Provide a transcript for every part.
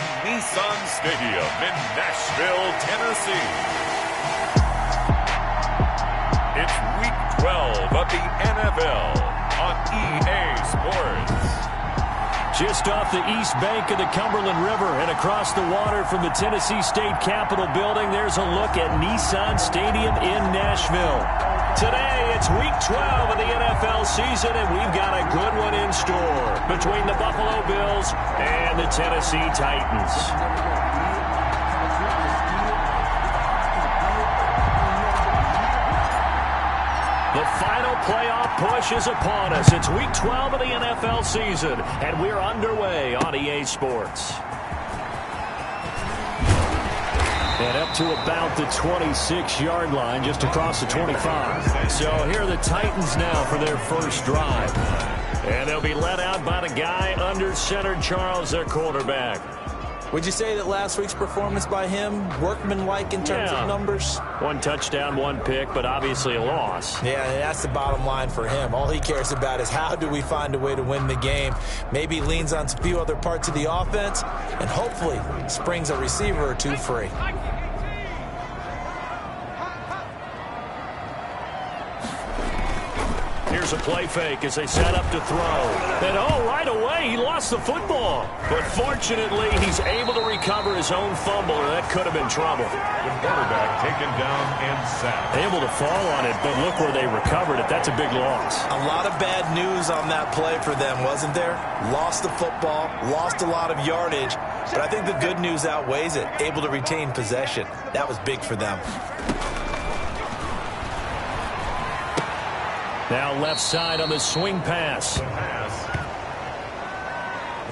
from Nissan Stadium in Nashville, Tennessee. It's Week 12 of the NFL on EA Sports. Just off the east bank of the Cumberland River and across the water from the Tennessee State Capitol building, there's a look at Nissan Stadium in Nashville. Today, it's Week 12 of the NFL season, and we've got a good one in store between the Buffalo Bills and the Tennessee Titans. The final playoff push is upon us. It's Week 12 of the NFL season, and we're underway on EA Sports. And up to about the 26-yard line, just across the 25. So here are the Titans now for their first drive. And they'll be led out by the guy under center, Charles, their quarterback. Would you say that last week's performance by him, workmanlike in terms of numbers? One touchdown, one pick, but obviously a loss. Yeah, that's the bottom line for him. All he cares about is how do we find a way to win the game. Maybe he leans on a few other parts of the offense and hopefully springs a receiver or two free. Here's a play fake as they set up to throw. And right away, he lost the football. But fortunately, he's able to recover his own fumble, or that could have been trouble. The quarterback taken down and sacked. Able to fall on it, but look where they recovered it. That's a big loss. A lot of bad news on that play for them, wasn't there? Lost the football, lost a lot of yardage, but I think the good news outweighs it. Able to retain possession. That was big for them. Now left side on the swing pass.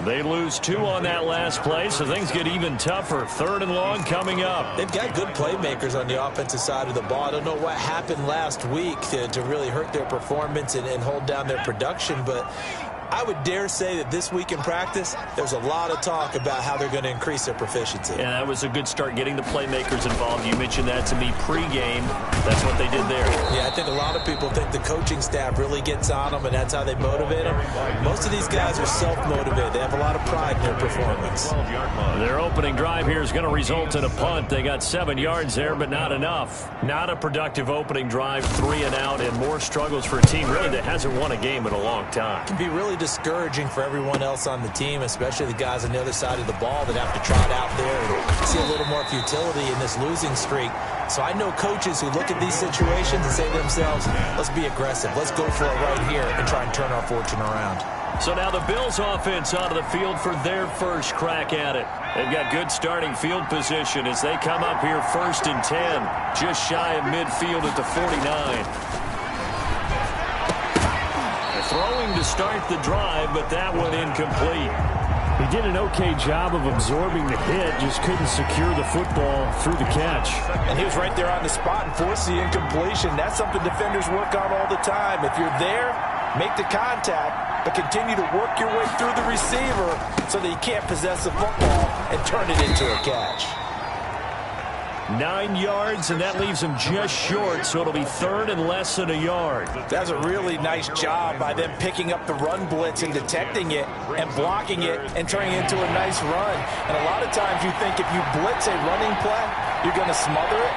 They lose 2 on that last play, so things get even tougher. 3rd and long coming up. They've got good playmakers on the offensive side of the ball. I don't know what happened last week to really hurt their performance and hold down their production, but I would dare say that this week in practice, there's a lot of talk about how they're going to increase their proficiency. Yeah, that was a good start getting the playmakers involved. You mentioned that to me pregame. That's what they did there. Yeah, I think a lot of people think the coaching staff really gets on them, and that's how they motivate them. Most of these guys are self-motivated. They have a lot of pride in their performance. Their opening drive here is going to result in a punt. They got 7 yards there, but not enough. Not a productive opening drive, 3 and out, and more struggles for a team really that hasn't won a game in a long time. It can be really discouraging for everyone else on the team, especially the guys on the other side of the ball that have to trot out there and see a little more futility in this losing streak. So I know coaches who look at these situations and say to themselves, let's be aggressive. Let's go for it right here and try and turn our fortune around. So now the Bills offense onto the field for their first crack at it. They've got good starting field position as they come up here 1st and 10, just shy of midfield at the 49. Throwing to start the drive, but that one incomplete. He did an okay job of absorbing the hit, just couldn't secure the football through the catch. And he was right there on the spot and forced the incompletion. That's something defenders work on all the time. If you're there, make the contact, but continue to work your way through the receiver so that you can't possess the football and turn it into a catch. 9 yards, and that leaves him just short, so it'll be 3rd and less than a yard. That's a really nice job by them picking up the run blitz and detecting it and blocking it and turning it into a nice run. And a lot of times you think if you blitz a running play, you're going to smother it.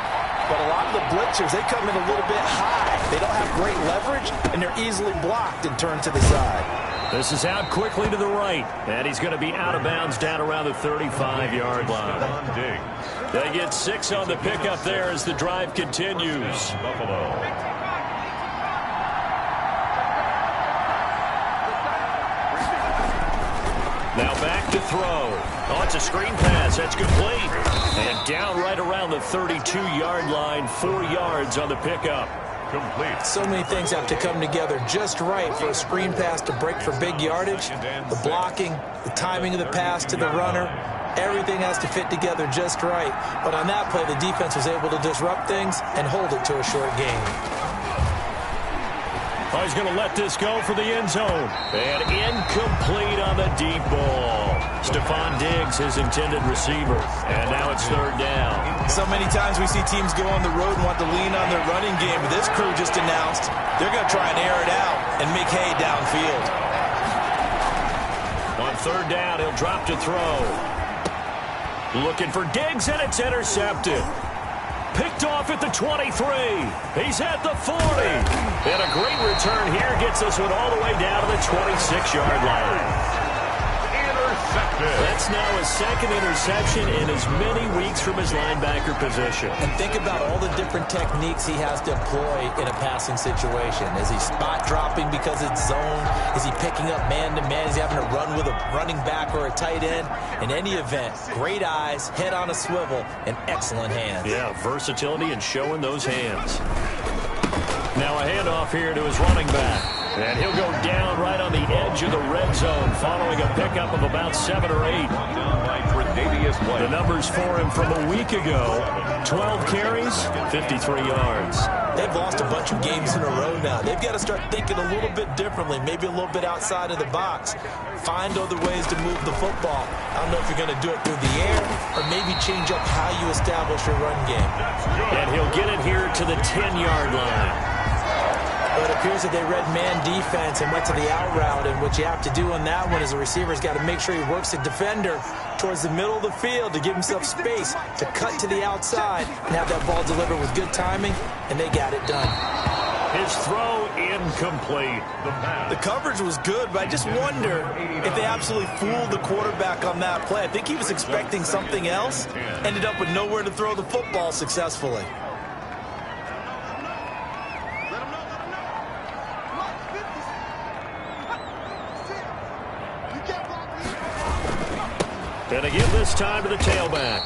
But a lot of the blitzers, they come in a little bit high. They don't have great leverage, and they're easily blocked and turned to the side. This is out quickly to the right, and he's going to be out of bounds down around the 35-yard line. They get 6 on the pickup there as the drive continues. Buffalo. Now back to throw. Oh, it's a screen pass. That's complete. And down right around the 32-yard line, 4 yards on the pickup. Complete. So many things have to come together just right for a screen pass to break for big yardage. The blocking, the timing of the pass to the runner, everything has to fit together just right. But on that play, the defense was able to disrupt things and hold it to a short game. Oh, he's going to let this go for the end zone. And incomplete on the deep ball. Stephon Diggs, his intended receiver. And now it's 3rd down. So many times we see teams go on the road and want to lean on their running game. But this crew just announced they're going to try and air it out and make hay downfield. On 3rd down, he'll drop to throw. Looking for Diggs, and it's intercepted. Picked off at the 23. He's at the 40. And a great return here gets us one all the way down to the 26-yard line. That's now his second interception in as many weeks from his linebacker position. And think about all the different techniques he has to employ in a passing situation. Is he spot dropping because it's zone? Is he picking up man-to-man? Is he having to run with a running back or a tight end? In any event, great eyes, head on a swivel, and excellent hands. Yeah, versatility and showing those hands. Now a handoff here to his running back. And he'll go down right on the edge of the red zone following a pickup of about 7 or 8. The numbers for him from a week ago, 12 carries, 53 yards. They've lost a bunch of games in a row now. They've got to start thinking a little bit differently, maybe a little bit outside of the box. Find other ways to move the football. I don't know if you're going to do it through the air or maybe change up how you establish your run game. And he'll get it here to the 10-yard line. But it appears that they read man defense and went to the out route, and what you have to do on that one is the receiver's got to make sure he works the defender towards the middle of the field to give himself space to cut to the outside and have that ball delivered with good timing, and they got it done. His throw incomplete. The coverage was good, but I just wonder if they absolutely fooled the quarterback on that play. I think he was expecting something else, ended up with nowhere to throw the football successfully. And again this time to the tailback.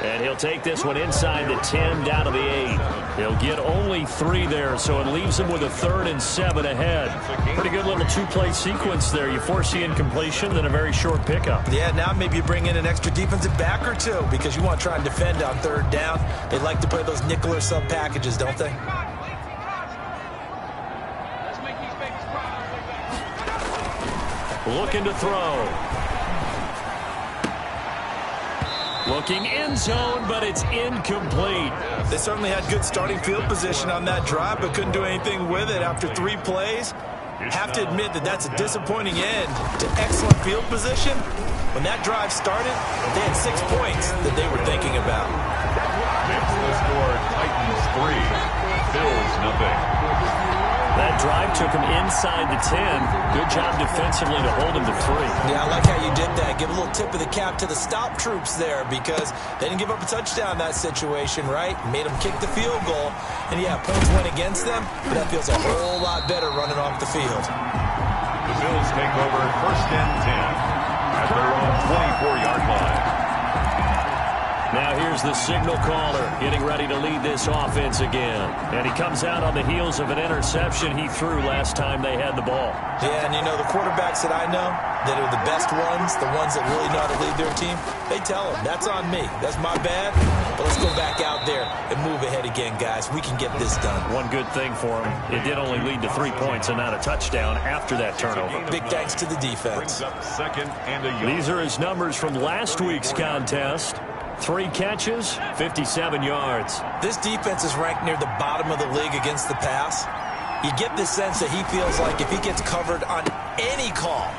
And he'll take this one inside the 10 down to the 8. He'll get only 3 there, so it leaves him with a 3rd and 7 ahead. Pretty good little two-play sequence there. You force the incompletion, then a very short pickup. Yeah, now maybe you bring in an extra defensive back or two because you want to try and defend on 3rd down. They like to play those nickel or sub packages, don't they? Looking to throw. Looking end zone, but it's incomplete. They certainly had good starting field position on that drive, but couldn't do anything with it after 3 plays. Have to admit that that's a disappointing end to excellent field position. When that drive started, they had 6 points that they were thinking about. Next the score, Titans 3, Bills nothing. That drive took him inside the 10. Good job defensively to hold him to 3. Yeah, I like how you did that. Give a little tip of the cap to the stop troops there because they didn't give up a touchdown in that situation, right? Made them kick the field goal. And, yeah, points went against them, but that feels a whole lot better running off the field. The Bills take over 1st and 10 at their own 24-yard line. Now here's the signal caller getting ready to lead this offense again. And he comes out on the heels of an interception he threw last time they had the ball. Yeah, and you know, the quarterbacks that I know that are the best ones, the ones that really know how to lead their team, they tell them, that's on me. That's my bad. But let's go back out there and move ahead again, guys. We can get this done. One good thing for him, it did only lead to 3 points and not a touchdown after that turnover. Big thanks to the defense. These are his numbers from last week's contest. 3 catches, 57 yards. This defense is ranked near the bottom of the league against the pass. You get this sense that he feels like if he gets covered on any call,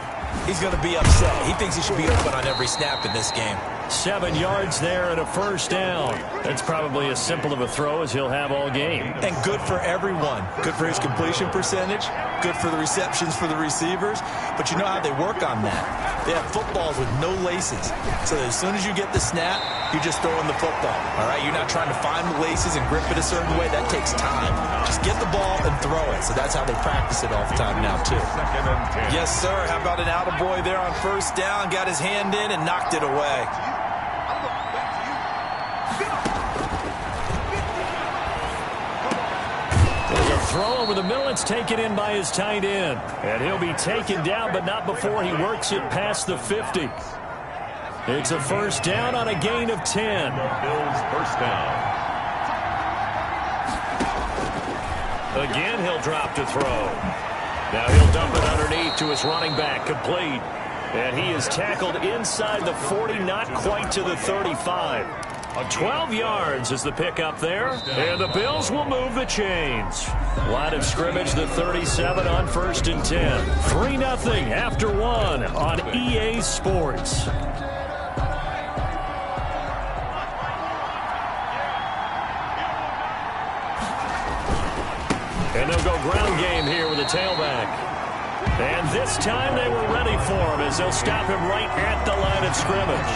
he's going to be upset. He thinks he should be open on every snap in this game. 7 yards there and a 1st down. That's probably as simple of a throw as he'll have all game. And good for everyone. Good for his completion percentage. Good for the receptions for the receivers. But you know how they work on that. They have footballs with no laces. So as soon as you get the snap, you're just throwing the football. All right? You're not trying to find the laces and grip it a certain way. That takes time. Just get the ball and throw it. So that's how they practice it all the time now, too. Yes, sir. How about an attaboy there on 1st down? Got his hand in and knocked it away. Throw over the middle. It's taken in by his tight end. And he'll be taken down, but not before he works it past the 50. It's a 1st down on a gain of 10. Bills 1st down. Again, he'll drop to throw. Now he'll dump it underneath to his running back, complete. And he is tackled inside the 40, not quite to the 35. 12 yards is the pickup there, and the Bills will move the chains. Line of scrimmage, the 37 on 1st and 10. 3-0 after 1 on EA Sports. And they'll go ground game here with a tailback. And this time they were ready for him as they'll stop him right at the line of scrimmage.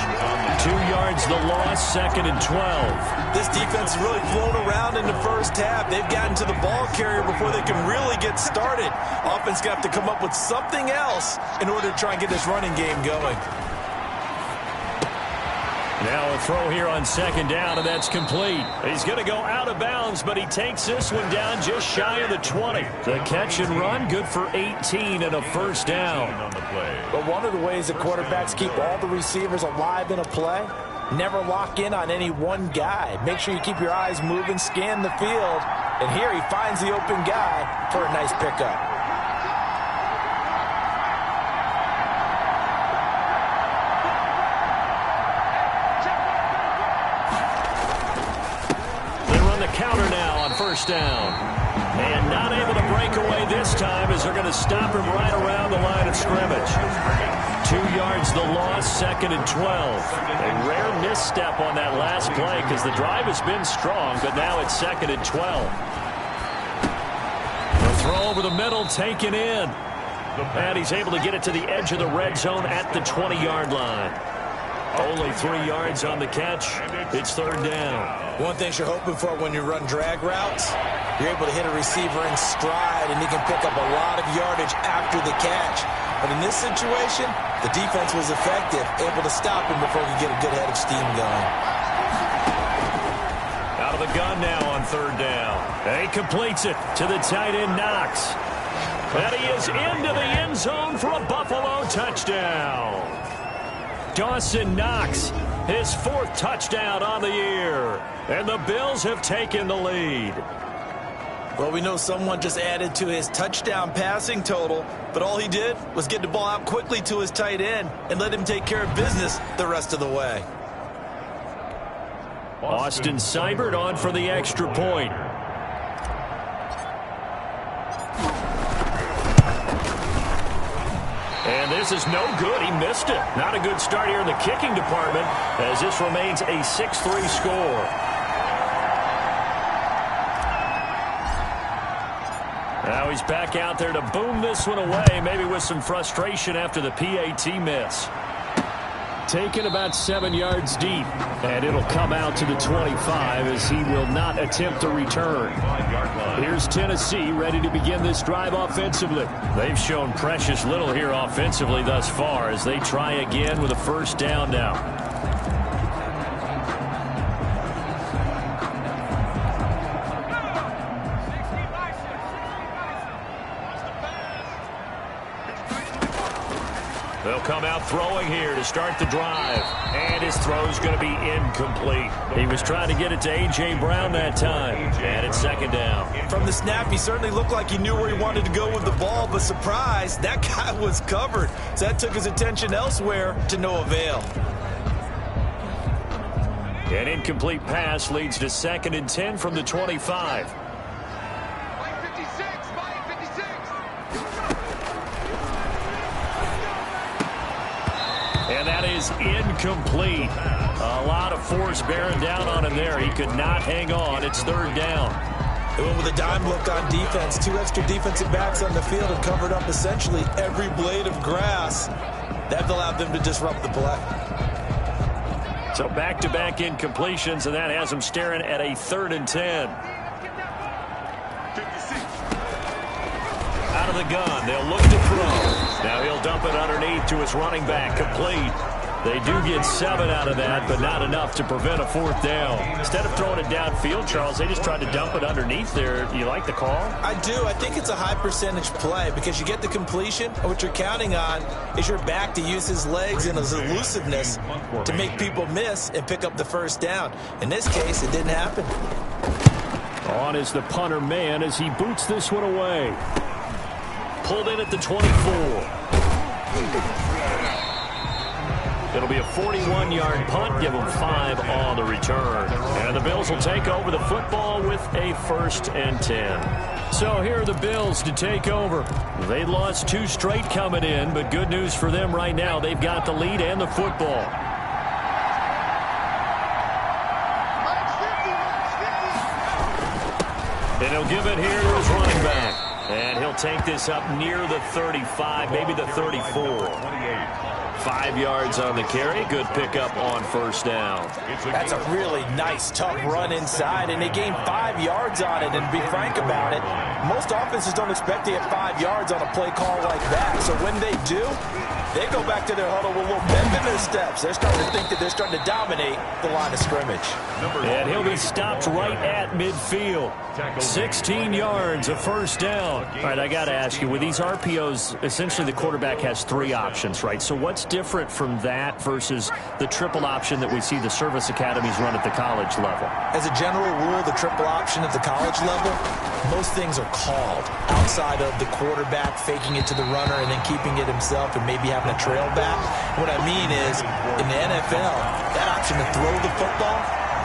2 yards the loss, 2nd and 12. This defense has really flown around in the first half. They've gotten to the ball carrier before they can really get started. Offense going to have to come up with something else in order to try and get this running game going. Now a throw here on 2nd down, and that's complete. He's going to go out of bounds, but he takes this one down just shy of the 20. The catch and run, good for 18 and a first down. But one of the ways that quarterbacks keep all the receivers alive in a play, never lock in on any one guy. Make sure you keep your eyes moving, scan the field. And here he finds the open guy for a nice pickup. Counter now on 1st down. And not able to break away this time as they're going to stop him right around the line of scrimmage. 2 yards the loss, 2nd and 12. A rare misstep on that last play because the drive has been strong, but now it's 2nd and 12. The throw over the middle taken in. And he's able to get it to the edge of the red zone at the 20-yard line. Only 3 yards on the catch. It's 3rd down. One thing you're hoping for when you run drag routes, you're able to hit a receiver in stride, and he can pick up a lot of yardage after the catch. But in this situation, the defense was effective, able to stop him before he could get a good head of steam going. Out of the gun now on 3rd down. And he completes it to the tight end, Knox. And he is into the end zone for a Buffalo touchdown. Dawson Knox, his 4th touchdown on the year. And the Bills have taken the lead. Well, we know someone just added to his touchdown passing total, but all he did was get the ball out quickly to his tight end and let him take care of business the rest of the way. Austin Seibert on for the extra point. And this is no good. He missed it. Not a good start here in the kicking department as this remains a 6-3 score. Now he's back out there to boom this one away, maybe with some frustration after the PAT miss. Taken about 7 yards deep, and it'll come out to the 25 as he will not attempt to return. Here's Tennessee ready to begin this drive offensively. They've shown precious little here offensively thus far as they try again with a 1st down now. They'll come out throwing here to start the drive. And his throw's going to be incomplete. He was trying to get it to A.J. Brown that time. And it's 2nd down. From the snap, he certainly looked like he knew where he wanted to go with the ball, but surprise, that guy was covered. So that took his attention elsewhere to no avail. An incomplete pass leads to 2nd and 10 from the 25. And that is incomplete. A lot of force bearing down on him there. He could not hang on. It's 3rd down. They went with a dime look on defense. 2 extra defensive backs on the field and covered up essentially every blade of grass. That allowed them to disrupt the play. So back-to-back incompletions, and that has them staring at a 3rd and 10. Out of the gun, they'll look to throw. Now he'll dump it underneath to his running back, complete. They do get 7 out of that, but not enough to prevent a 4th down. Instead of throwing it downfield, Charles, they just tried to dump it underneath there. Do you like the call? I do. I think it's a high percentage play because you get the completion, and what you're counting on is your back to use his legs and his elusiveness to make people miss and pick up the 1st down. In this case, it didn't happen. On is the punter man as he boots this one away. Pulled in at the 24. It'll be a 41-yard punt. Give them 5 on the return. And the Bills will take over the football with a 1st and 10. So here are the Bills to take over. They lost 2 straight coming in, but good news for them right now. They've got the lead and the football. And he'll give it here to his running back. And he'll take this up near the 35, maybe the 34. 5 yards on the carry. Good pickup on first down. That's a really nice, tough run inside, and they gained 5 yards on it. And to be frank about it, most offenses don't expect to get 5 yards on a play call like that. So when they do, they go back to their huddle with a little bend in their steps. They're starting to think that they're starting to dominate the line of scrimmage. And he'll be stopped right at midfield. 16 yards, a first down. All right, I got to ask you, with these RPOs, essentially the quarterback has 3 options, right? So what's different from that versus the triple option that we see the service academies run at the college level? As a general rule, the triple option at the college level, most things are called outside of the quarterback faking it to the runner and then keeping it himself and maybe having a trail back. What I mean is, in the NFL, that option to throw the football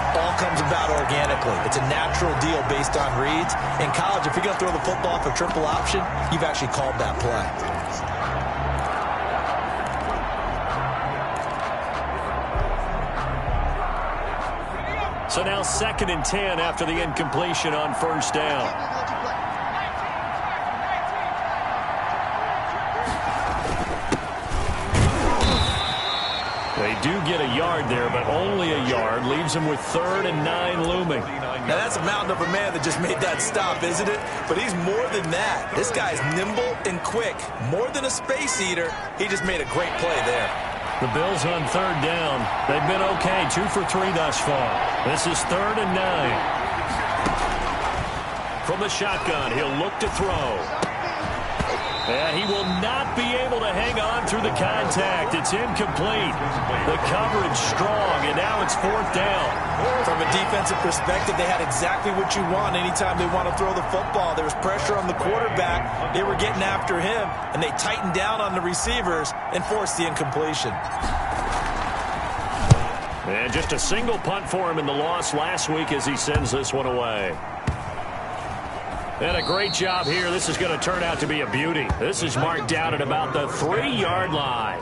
all comes about organically. It's a natural deal based on reads. In college, if you're going to throw the football for triple option, you've actually called that play. So now 2nd and 10 after the incompletion on first down. They do get a yard there, but only a yard. Leaves them with 3rd and 9 looming. Now, that's a mountain of a man that just made that stop, isn't it? But he's more than that. This guy's nimble and quick. More than a space eater, he just made a great play there. The Bills on 3rd down. They've been okay, 2 for 3 thus far. This is 3rd and 9. From the shotgun, he'll look to throw. And he will not be able to hang on through the contact. It's incomplete. The coverage strong, and now it's 4th down. From a defensive perspective, they had exactly what you want anytime they want to throw the football. There was pressure on the quarterback. They were getting after him, and they tightened down on the receivers and forced the incompletion. And just a single punt for him in the loss last week as he sends this one away. And a great job here. This is going to turn out to be a beauty. This is marked down at about the 3-yard line.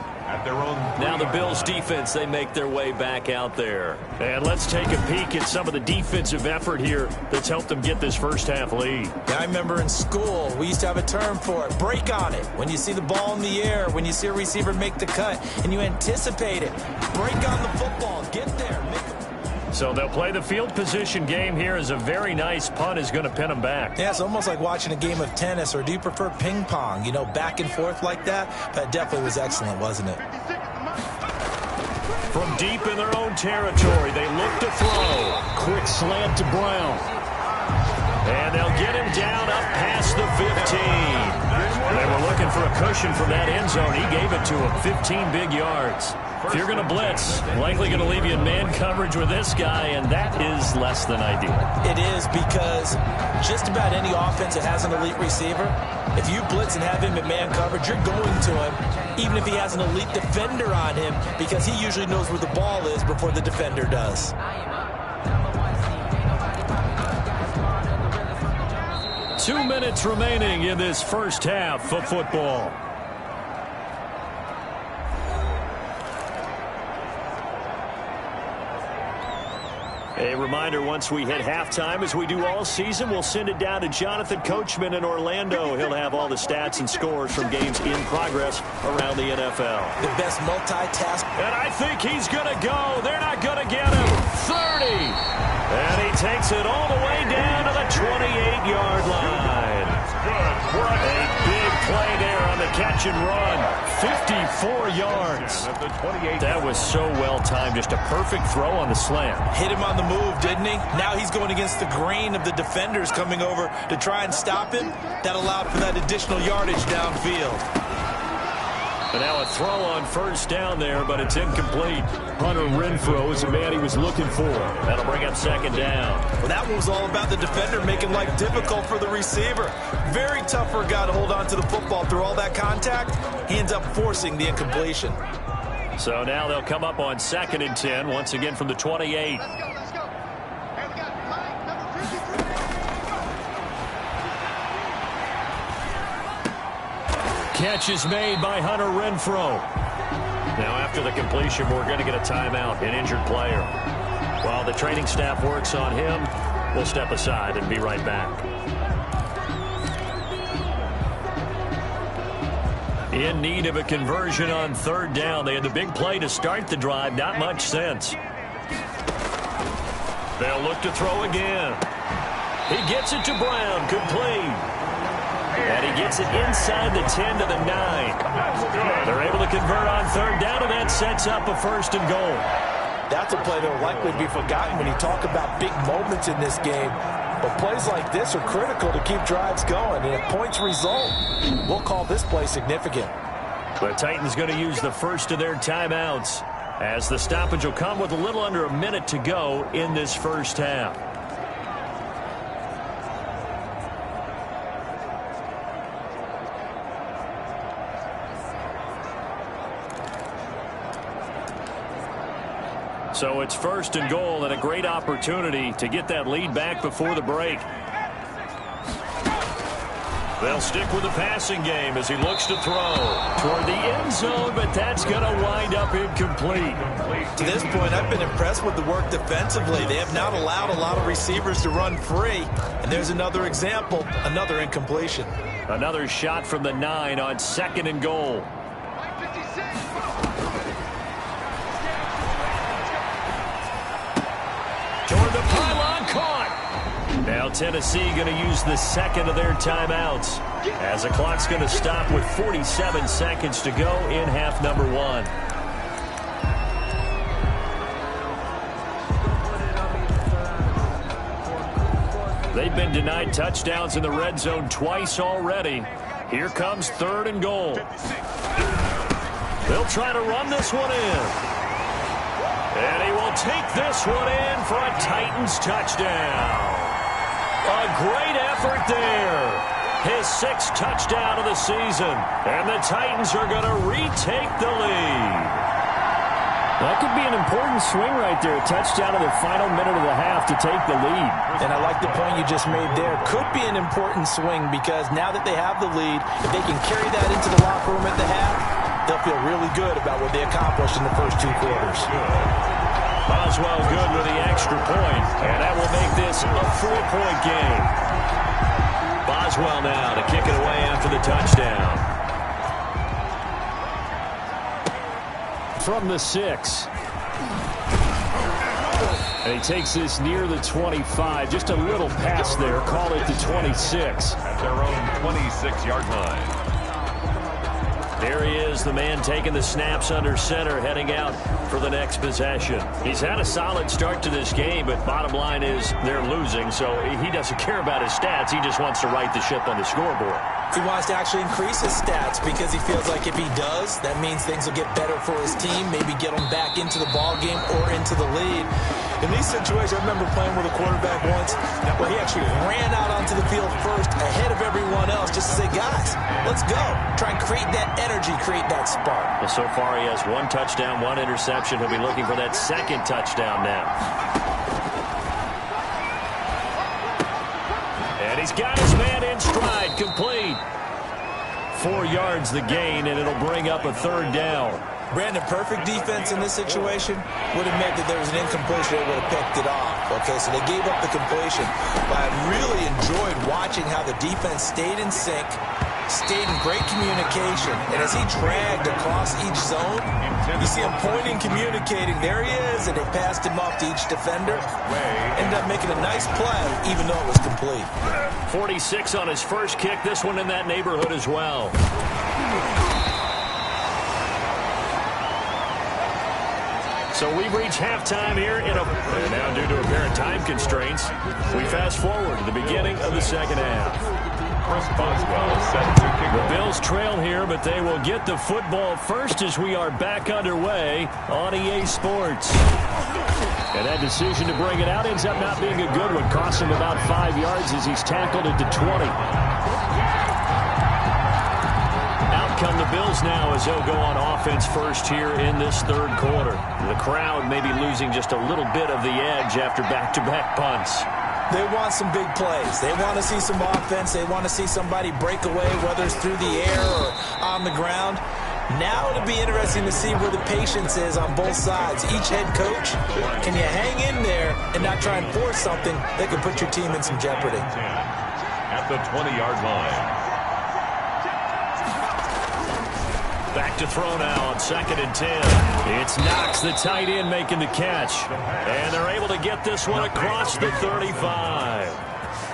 Now the Bills defense, they make their way back out there. And let's take a peek at some of the defensive effort here that's helped them get this first half lead. Yeah, I remember in school, we used to have a term for it. Break on it. When you see the ball in the air, when you see a receiver make the cut, and you anticipate it. Break on the football. Get there. Make it. So they'll play the field position game here as a very nice punt is going to pin them back. Yeah, it's almost like watching a game of tennis, or do you prefer ping pong? You know, back and forth like that? That definitely was excellent, wasn't it? From deep in their own territory, they look to throw. Quick slant to Brown. And they'll get him down up past the 15. They were looking for a cushion from that end zone. He gave it to him, 15 big yards. If you're going to blitz, likely going to leave you in man coverage with this guy, and that is less than ideal. It is, because just about any offense that has an elite receiver, if you blitz and have him in man coverage, you're going to him, even if he has an elite defender on him, because he usually knows where the ball is before the defender does. Two minutes remaining in this first half of football. A reminder, once we hit halftime, as we do all season, we'll send it down to Jonathan Coachman in Orlando. He'll have all the stats and scores from games in progress around the NFL. The best multitask. And I think he's going to go. They're not going to get him. 30. And he takes it all the way down to the 28-yard line. A big play there on the catch and run. 54 yards. That was so well timed. Just a perfect throw on the slant. Hit him on the move, didn't he? Now he's going against the grain of the defenders coming over to try and stop him. That allowed for that additional yardage downfield. And now a throw on first down there, but it's incomplete. Hunter Renfrow is the man he was looking for. That'll bring up second down. Well, that one was all about the defender making life difficult for the receiver. Very tough for a guy to hold on to the football through all that contact. He ends up forcing the incompletion. So now they'll come up on 2nd and 10, once again from the 28. Catch is made by Hunter Renfrow. Now after the completion, we're going to get a timeout, an injured player. While the training staff works on him, We'll step aside and be right back. In need of a conversion on third down. They had the big play to start the drive. Not much sense. They'll look to throw again. He gets it to Brown. Complete. And he gets it inside the 10 to the 9. They're able to convert on third down, and that sets up a 1st and goal. That's a play that will likely be forgotten when you talk about big moments in this game. But plays like this are critical to keep drives going. And if points result, we'll call this play significant. The Titans going to use the first of their timeouts, as the stoppage will come with a little under a minute to go in this first half. So it's 1st and goal, and a great opportunity to get that lead back before the break. They'll stick with the passing game as he looks to throw toward the end zone, but that's going to wind up incomplete. To this point, I've been impressed with the work defensively. They have not allowed a lot of receivers to run free. And there's another example, another incompletion. Another shot from the 9 on 2nd and goal. Toward the pylon, caught. Now Tennessee going to use the 2nd of their timeouts, as the clock's going to stop with 47 seconds to go in half number 1. They've been denied touchdowns in the red zone twice already. Here comes 3rd and goal. They'll try to run this one in. And he will take this one in for a Titans touchdown. A great effort there. His 6th touchdown of the season. And the Titans are going to retake the lead. That could be an important swing right there. A touchdown in the final minute of the half to take the lead. And I like the point you just made there. Could be an important swing because now that they have the lead, if they can carry that into the locker room at the half, they'll feel really good about what they accomplished in the first 2 quarters. Boswell good with the extra point, and that will make this a 4-point game. Boswell now to kick it away after the touchdown. From the 6. And he takes this near the 25. Just a little pass there. Call it the 26. At their own 26-yard line. There he is, the man taking the snaps under center, heading out for the next possession. He's had a solid start to this game, but bottom line is they're losing, so he doesn't care about his stats. He just wants to right the ship on the scoreboard. He wants to actually increase his stats because he feels like if he does, that means things will get better for his team, maybe get him back into the ball game or into the lead. In these situations, I remember playing with a quarterback once where he actually ran out onto the field first ahead of everyone else just to say, guys, let's go. Try and create that energy, create that spark. Well, so far he has 1 touchdown, 1 interception. He'll be looking for that 2nd touchdown now. And he's got his man in stride, complete. 4 yards the gain, and it'll bring up a 3rd down. Brandon, perfect defense in this situation would have meant that there was an incompletion. They would have picked it off. Okay, so they gave up the completion. But I really enjoyed watching how the defense stayed in sync, stayed in great communication. And as he dragged across each zone, you see him pointing, communicating. There he is, and they passed him off to each defender. Ended up making a nice play, even though it was complete. 46 on his first kick. This one in that neighborhood as well. So we've reached halftime here and now due to apparent time constraints, we fast forward to the beginning of the 2nd half. Chris Boswell set to kick The Bills trail here, but they will get the football first as we are back underway on EA Sports. And that decision to bring it out ends up not being a good one. Costs him about 5 yards as he's tackled at the 20. Come the Bills now as they'll go on offense first here in this 3rd quarter. The crowd may be losing just a little bit of the edge after back-to-back punts. They want some big plays. They want to see some offense. They want to see somebody break away, whether it's through the air or on the ground. Now it'll be interesting to see where the patience is on both sides. Each head coach, can you hang in there and not try and force something that could put your team in some jeopardy? At the 20-yard line. Back to throw now on 2nd and 10. It's Knox, the tight end, making the catch. And they're able to get this one across the 35.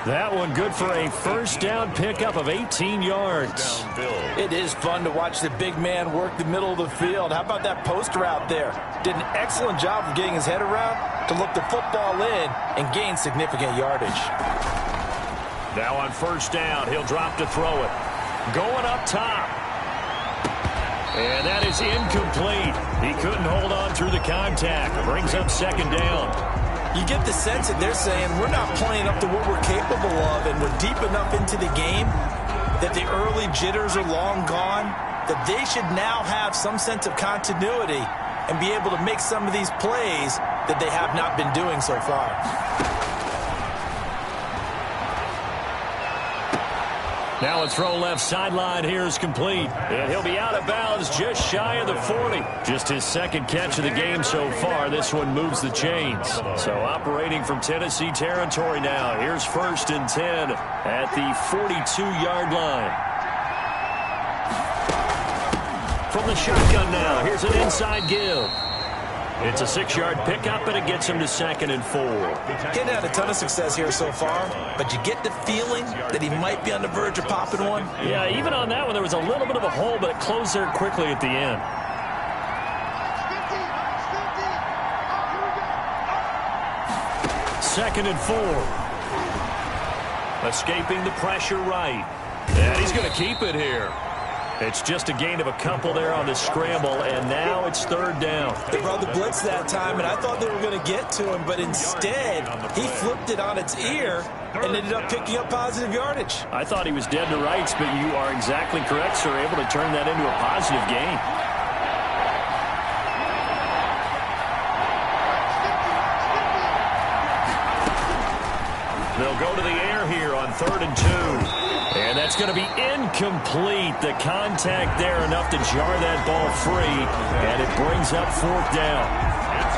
That one good for a first down pickup of 18 yards. It is fun to watch the big man work the middle of the field. How about that post route there? Did an excellent job of getting his head around to look the football in and gain significant yardage. Now on first down, he'll drop to throw it. Going up top. And that is incomplete. He couldn't hold on through the contact. Brings up 2nd down. You get the sense that they're saying we're not playing up to what we're capable of, and we're deep enough into the game that the early jitters are long gone, that they should now have some sense of continuity and be able to make some of these plays that they have not been doing so far. Now a throw left sideline here is complete. And he'll be out of bounds just shy of the 40. Just his 2nd catch of the game so far. This one moves the chains. So operating from Tennessee territory now. Here's 1st and 10 at the 42-yard line. From the shotgun now, here's an inside give. It's a 6-yard pickup, and it gets him to 2nd and 4. He's had a ton of success here so far, but you get the feeling that he might be on the verge of popping one. Yeah, even on that one, there was a little bit of a hole, but it closed there quickly at the end. Second and 4. Escaping the pressure right. And he's going to keep it here. It's just a gain of a couple there on the scramble, and now it's 3rd down. They brought the blitz that time, and I thought they were going to get to him, but instead, he flipped it on its ear and ended up picking up positive yardage. I thought he was dead to rights, but you are exactly correct, sir. Able to turn that into a positive gain. They'll go to the air here on 3rd and 2. And that's going to be incomplete. The contact there enough to jar that ball free. And it brings up 4th down.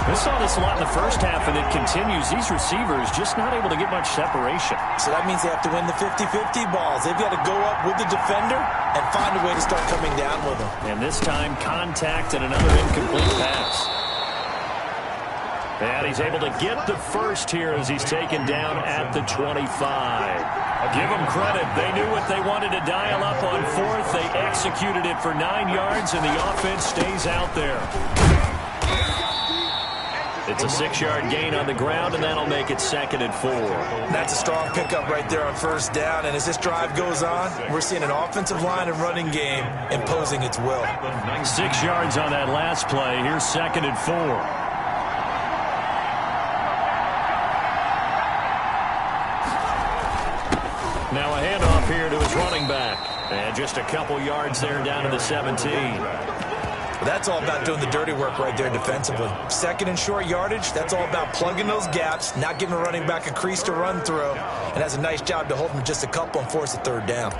We saw this a lot in the first half, and it continues. These receivers just not able to get much separation. So that means they have to win the 50-50 balls. They've got to go up with the defender and find a way to start coming down with them. And this time, contact and another incomplete pass. And he's able to get the first here as he's taken down at the 25. Give them credit. They knew what they wanted to dial up on 4th. They executed it for 9 yards, and the offense stays out there. It's a 6-yard gain on the ground, and that'll make it 2nd and 4. That's a strong pickup right there on 1st down, and as this drive goes on, we're seeing an offensive line and running game imposing its will. 6 yards on that last play. Here's 2nd and 4. Now a handoff here to his running back. And just a couple yards there down to the 17. That's all about doing the dirty work right there defensively. 2nd and short yardage, that's all about plugging those gaps, not giving a running back a crease to run through, and has a nice job to hold him just a couple and force a 3rd down.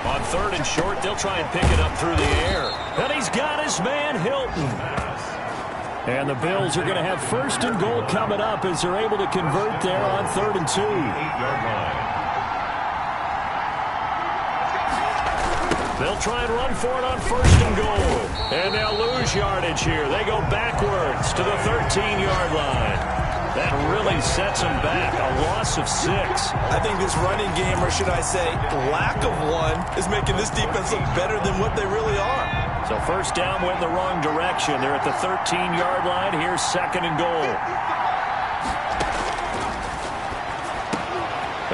On 3rd and short, they'll try and pick it up through the air. And he's got his man, Hilton. And the Bills are going to have 1st and goal coming up as they're able to convert there on 3rd and 2. 8-yard line. They'll try and run for it on 1st and goal. And they'll lose yardage here. They go backwards to the 13-yard line. That really sets them back. A loss of 6. I think this running game, or should I say lack of one, is making this defense look better than what they really are. So 1st down went in the wrong direction. They're at the 13-yard line. Here's 2nd and goal.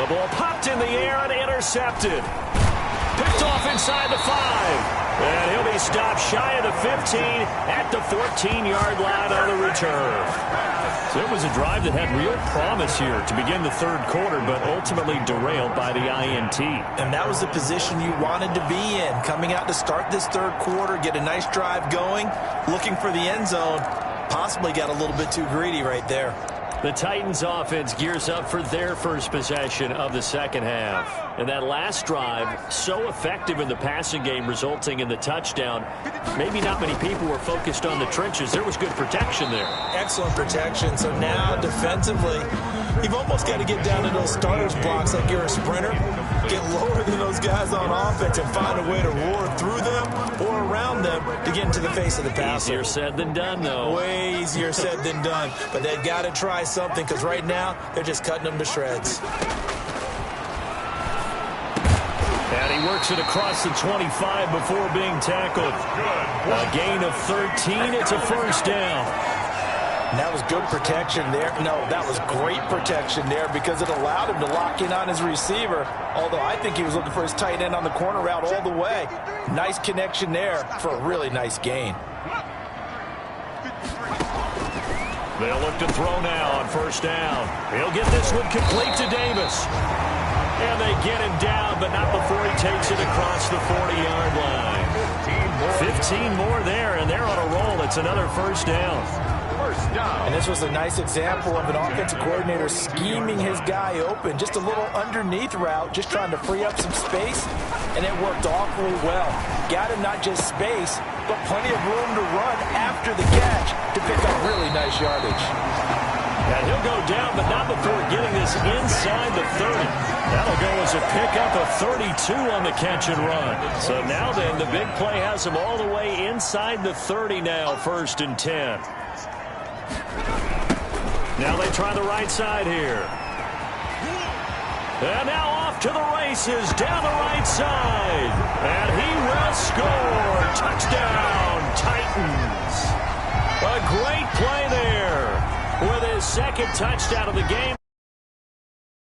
The ball popped in the air and intercepted. Picked off inside the 5. And he'll be stopped shy of the 15 at the 14-yard line on the return. So it was a drive that had real promise here to begin the third quarter, but ultimately derailed by the INT. And that was the position you wanted to be in. Coming out to start this third quarter, get a nice drive going, looking for the end zone. Possibly got a little bit too greedy right there. The Titans offense gears up for their first possession of the second half. And that last drive, so effective in the passing game, resulting in the touchdown. Maybe not many people were focused on the trenches. There was good protection there. Excellent protection. So now defensively, you've almost got to get down to those starters blocks like you're a sprinter. Get lower than those guys on offense and find a way to roar through them or around them to get into the face of the passer. Easier said than done, though. Way easier said than done. But they've got to try something because right now they're just cutting them to shreds. And he works it across the 25 before being tackled. A gain of 13. It's a first down. And that was good protection there. No, that was great protection there because it allowed him to lock in on his receiver. Although I think he was looking for his tight end on the corner route all the way. Nice connection there for a really nice gain. They'll look to throw now on first down. He'll get this one complete to Davis. And they get him down, but not before he takes it across the 40-yard line. 15 more there, and they're on a roll. It's another first down. And this was a nice example of an offensive coordinator scheming his guy open. Just a little underneath route, just trying to free up some space, and it worked awfully well. Got him not just space, but plenty of room to run after the catch to pick up really nice yardage. And he'll go down, but not before getting this inside the 30. That'll go as a pickup of 32 on the catch and run. So now then, the big play has him all the way inside the 30 now, 1st and 10. Now they try the right side here. And now off to the races, down the right side. And he will score. Touchdown, Titans. A great play there with his second touchdown of the game.